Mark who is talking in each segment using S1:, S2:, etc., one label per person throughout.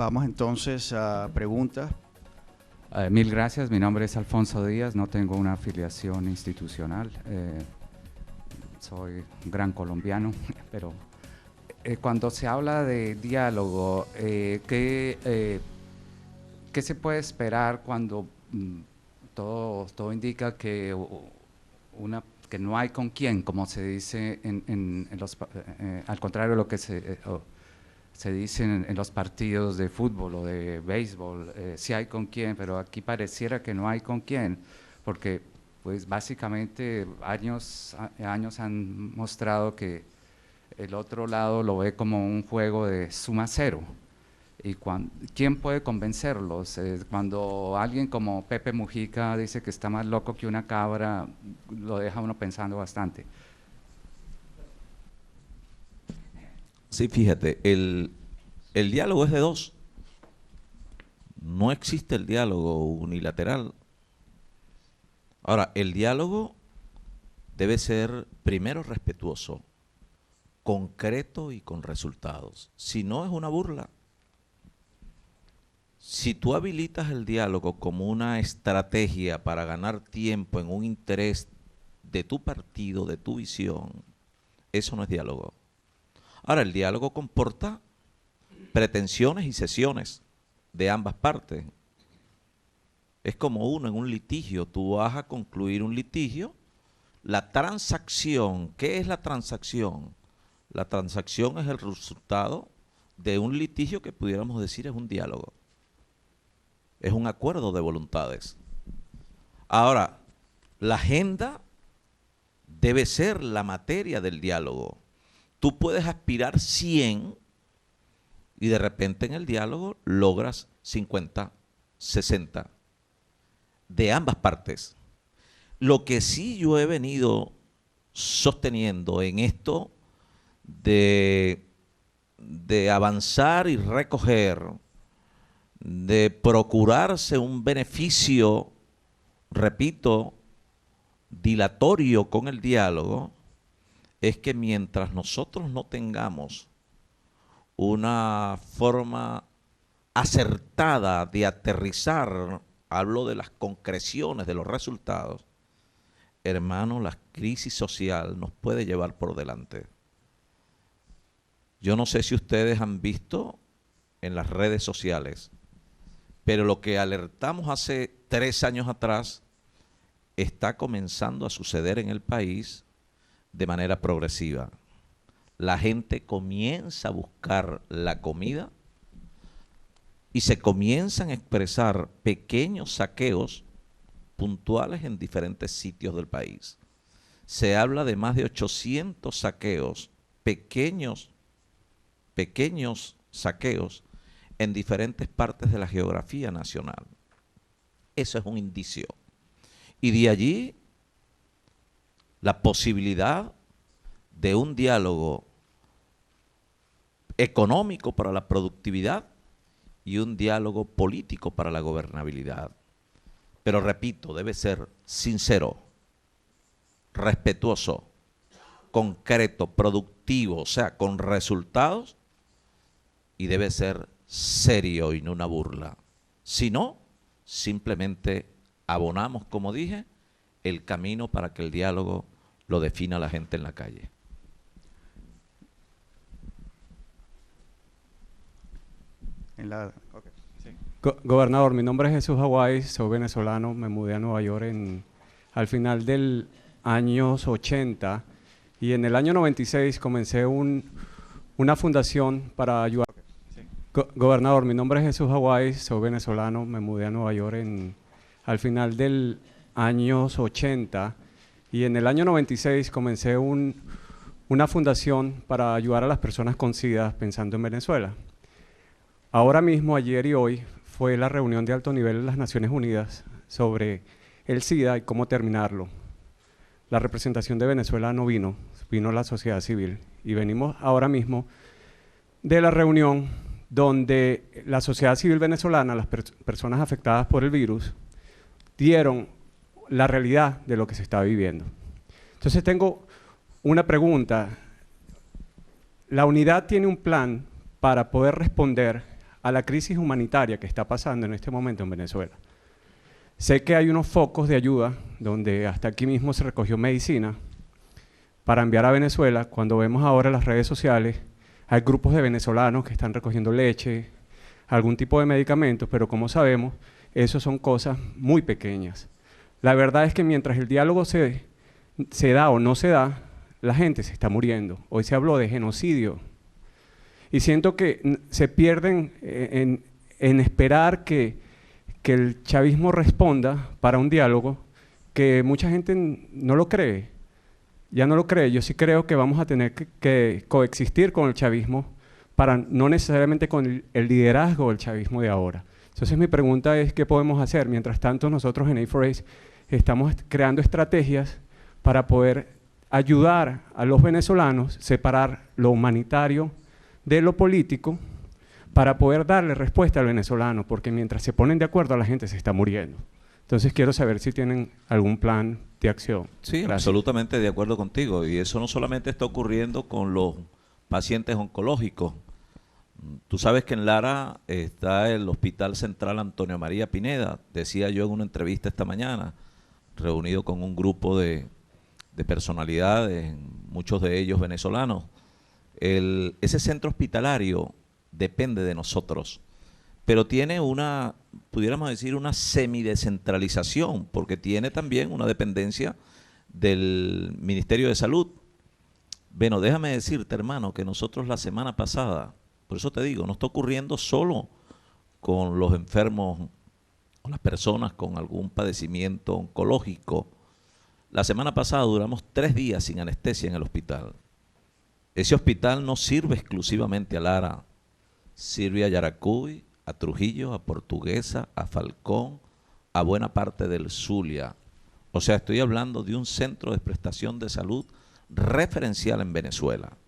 S1: Vamos entonces a preguntas.
S2: Mil gracias, mi nombre es Alfonso Díaz, no tengo una afiliación institucional, soy un gran colombiano, pero cuando se habla de diálogo, ¿qué se puede esperar cuando todo indica que, que no hay con quién, como se dice al contrario de lo que se dice en los partidos de fútbol o de béisbol, sí hay con quién, pero aquí pareciera que no hay con quién, porque pues básicamente años han mostrado que el otro lado lo ve como un juego de suma cero. ¿Y quién puede convencerlos? Cuando alguien como Pepe Mujica dice que está más loco que una cabra, lo deja uno pensando bastante.
S3: Sí, fíjate, el diálogo es de dos. No existe el diálogo unilateral. Ahora, el diálogo debe ser primero respetuoso, concreto y con resultados. Si no, es una burla. Si tú habilitas el diálogo como una estrategia para ganar tiempo en un interés de tu partido, de tu visión, eso no es diálogo. Ahora, el diálogo comporta pretensiones y cesiones de ambas partes. Es como uno en un litigio, tú vas a concluir un litigio. La transacción, ¿qué es la transacción? La transacción es el resultado de un litigio que pudiéramos decir es un diálogo. Es un acuerdo de voluntades. Ahora, la agenda debe ser la materia del diálogo. Tú puedes aspirar 100 y de repente en el diálogo logras 50, 60 de ambas partes. Lo que sí yo he venido sosteniendo en esto de avanzar y recoger, de procurarse un beneficio, repito, dilatorio con el diálogo, es que mientras nosotros no tengamos una forma acertada de aterrizar, hablo de las concreciones, de los resultados, hermano, la crisis social nos puede llevar por delante. Yo no sé si ustedes han visto en las redes sociales, pero lo que alertamos hace 3 años atrás está comenzando a suceder en el país de manera progresiva. La gente comienza a buscar la comida y se comienzan a expresar pequeños saqueos puntuales en diferentes sitios del país. Se habla de más de 800 saqueos, pequeños saqueos en diferentes partes de la geografía nacional. Eso es un indicio. Y de allí la posibilidad de un diálogo económico para la productividad y un diálogo político para la gobernabilidad. Pero repito, debe ser sincero, respetuoso, concreto, productivo, o sea, con resultados, y debe ser serio y no una burla. Si no, simplemente abonamos, como dije, el camino para que el diálogo lo defina la gente en la calle.
S4: Okay. Sí. Gobernador, mi nombre es Jesús Hawaii, soy venezolano, me mudé a Nueva York al final del años 80 y en el año 96 comencé una fundación para ayudar. Okay. Sí. Gobernador, mi nombre es Jesús Hawaii, soy venezolano, me mudé a Nueva York al final del años 80 y en el año 96 comencé una fundación para ayudar a las personas con SIDA pensando en Venezuela. Ahora mismo, ayer y hoy, fue la reunión de alto nivel de las Naciones Unidas sobre el SIDA y cómo terminarlo. La representación de Venezuela no vino la sociedad civil. Y venimos ahora mismo de la reunión donde la sociedad civil venezolana, las personas afectadas por el virus, dieron la realidad de lo que se está viviendo. Entonces tengo una pregunta. La unidad tiene un plan para poder responder a la crisis humanitaria que está pasando en este momento en Venezuela. Sé que hay unos focos de ayuda donde hasta aquí mismo se recogió medicina para enviar a Venezuela. Cuando vemos ahora las redes sociales, hay grupos de venezolanos que están recogiendo leche, algún tipo de medicamentos, pero como sabemos, eso son cosas muy pequeñas. La verdad es que mientras el diálogo se da o no se da, la gente se está muriendo. Hoy se habló de genocidio. Y siento que se pierden en esperar que el chavismo responda para un diálogo que mucha gente no lo cree. Ya no lo cree. Yo sí creo que vamos a tener que coexistir con el chavismo para no necesariamente con el liderazgo del chavismo de ahora. Entonces mi pregunta es, ¿qué podemos hacer? Mientras tanto, nosotros en A4ACE estamos creando estrategias para poder ayudar a los venezolanos, separar lo humanitario de lo político, para poder darle respuesta al venezolano, porque mientras se ponen de acuerdo, la gente se está muriendo. Entonces quiero saber si tienen algún plan de acción.
S3: Sí,
S4: Gracias.
S3: absolutamente de acuerdo contigo. Y eso no solamente está ocurriendo con los pacientes oncológicos. Tú sabes que en Lara está el Hospital Central Antonio María Pineda. Decía yo en una entrevista esta mañana, reunido con un grupo de personalidades, muchos de ellos venezolanos. Ese centro hospitalario depende de nosotros, pero tiene una, pudiéramos decir, una semidescentralización, porque tiene también una dependencia del Ministerio de Salud. Bueno, déjame decirte, hermano, que nosotros la semana pasada, por eso te digo, no está ocurriendo solo con los enfermos o las personas con algún padecimiento oncológico. La semana pasada duramos 3 días sin anestesia en el hospital. Ese hospital no sirve exclusivamente a Lara, sirve a Yaracuy, a Trujillo, a Portuguesa, a Falcón, a buena parte del Zulia. O sea, estoy hablando de un centro de prestación de salud referencial en Venezuela.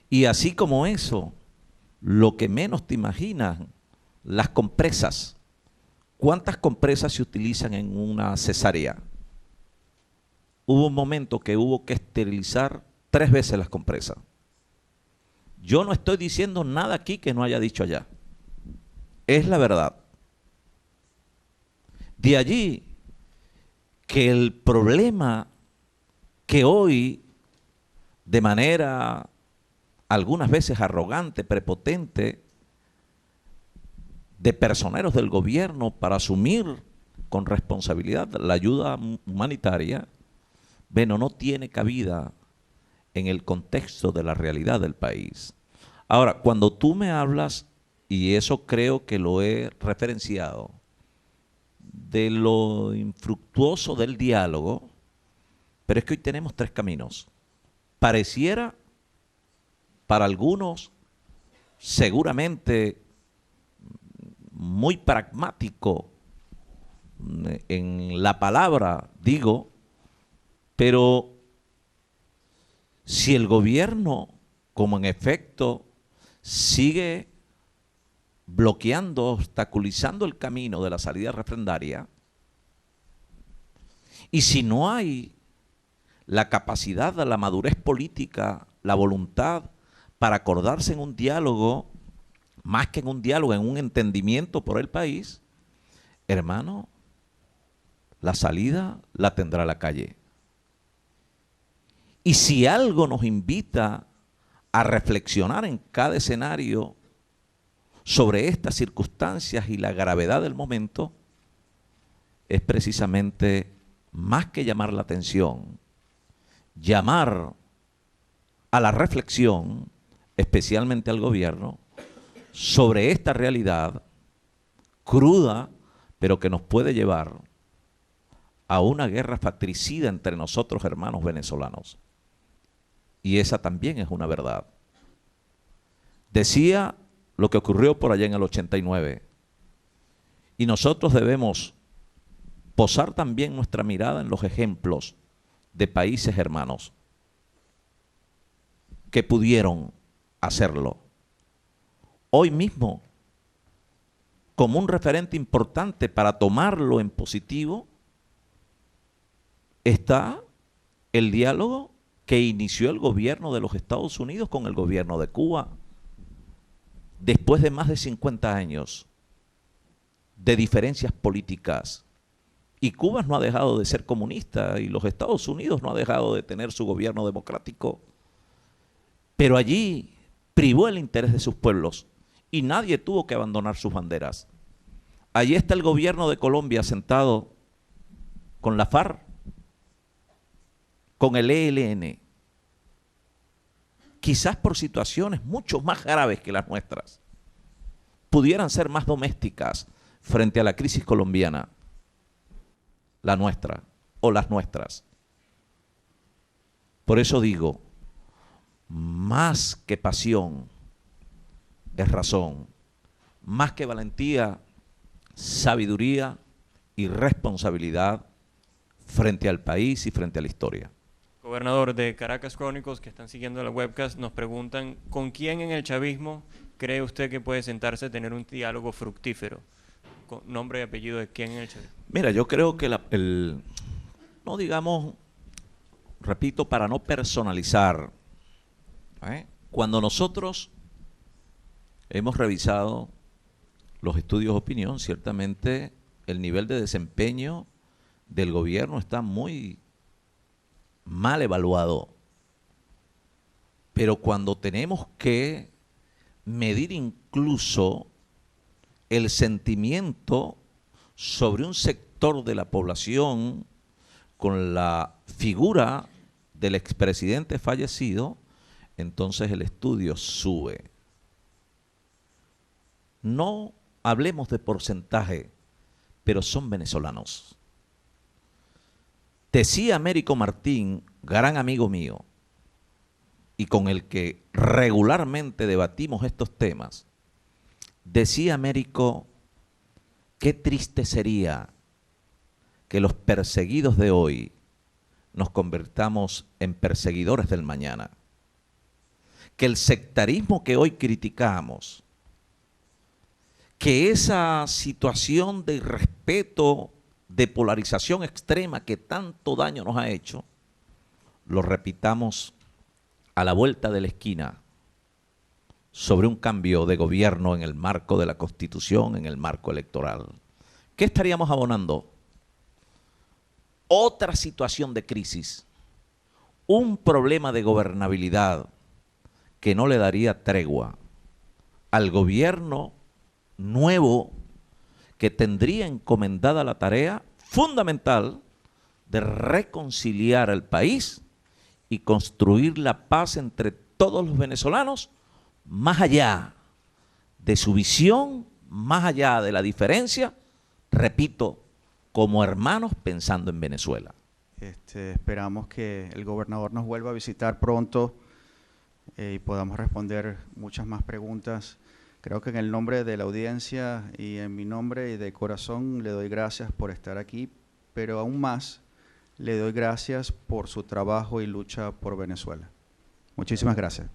S3: Y así como eso, lo que menos te imaginas, las compresas. ¿Cuántas compresas se utilizan en una cesárea? Hubo un momento que hubo que esterilizar 3 veces las compresas. Yo no estoy diciendo nada aquí que no haya dicho allá. Es la verdad. De allí que el problema que hoy, de manera algunas veces arrogante, prepotente, de personeros del gobierno para asumir con responsabilidad la ayuda humanitaria, bueno, no tiene cabida en el contexto de la realidad del país. Ahora, cuando tú me hablas, y eso creo que lo he referenciado, de lo infructuoso del diálogo, pero es que hoy tenemos 3 caminos. Pareciera, para algunos, seguramente muy pragmático en la palabra, digo, pero si el gobierno, como en efecto, sigue bloqueando, obstaculizando el camino de la salida referendaria, y si no hay la capacidad, la madurez política, la voluntad para acordarse en un diálogo, más que en un diálogo, en un entendimiento por el país, hermano, la salida la tendrá la calle. Y si algo nos invita a reflexionar en cada escenario sobre estas circunstancias y la gravedad del momento, es precisamente, más que llamar la atención, llamar a la reflexión, especialmente al gobierno, sobre esta realidad cruda, pero que nos puede llevar a una guerra fratricida entre nosotros, hermanos venezolanos. Y esa también es una verdad. Decía lo que ocurrió por allá en el 89. Y nosotros debemos posar también nuestra mirada en los ejemplos de países hermanos que pudieron hacerlo. Hoy mismo, como un referente importante para tomarlo en positivo, está el diálogo que inició el gobierno de los Estados Unidos con el gobierno de Cuba. después de más de 50 años de diferencias políticas, y Cuba no ha dejado de ser comunista y los Estados Unidos no ha dejado de tener su gobierno democrático, pero allí privó el interés de sus pueblos y nadie tuvo que abandonar sus banderas. Allí está el gobierno de Colombia sentado con la FARC, con el ELN, quizás por situaciones mucho más graves que las nuestras, pudieran ser más domésticas frente a la crisis colombiana, la nuestra o las nuestras. Por eso digo, más que pasión es razón, más que valentía, sabiduría y responsabilidad frente al país y frente a la historia.
S5: Gobernador, de Caracas Chronicles, que están siguiendo la webcast, nos preguntan, ¿con quién en el chavismo cree usted que puede sentarse a tener un diálogo fructífero? Con nombre y apellido de quién en el chavismo.
S3: Mira, yo creo que no digamos, repito, para no personalizar, cuando nosotros hemos revisado los estudios de opinión, ciertamente el nivel de desempeño del gobierno está muy mal evaluado. Pero cuando tenemos que medir incluso el sentimiento sobre un sector de la población con la figura del expresidente fallecido, entonces el estudio sube. No hablemos de porcentaje, pero son venezolanos. Decía Américo Martín, gran amigo mío, y con el que regularmente debatimos estos temas, decía Américo, qué triste sería que los perseguidos de hoy nos convirtamos en perseguidores del mañana. Que el sectarismo que hoy criticamos, que esa situación de irrespeto, de polarización extrema que tanto daño nos ha hecho, lo repitamos a la vuelta de la esquina sobre un cambio de gobierno en el marco de la Constitución, en el marco electoral. ¿Qué estaríamos abonando? Otra situación de crisis, un problema de gobernabilidad que no le daría tregua al gobierno nuevo que tendría encomendada la tarea fundamental de reconciliar al país y construir la paz entre todos los venezolanos, más allá de su visión, más allá de la diferencia, repito, como hermanos pensando en Venezuela.
S1: Esperamos que el gobernador nos vuelva a visitar pronto y podamos responder muchas más preguntas. Creo que en el nombre de la audiencia y en mi nombre y de corazón le doy gracias por estar aquí, pero aún más le doy gracias por su trabajo y lucha por Venezuela. Muchísimas gracias.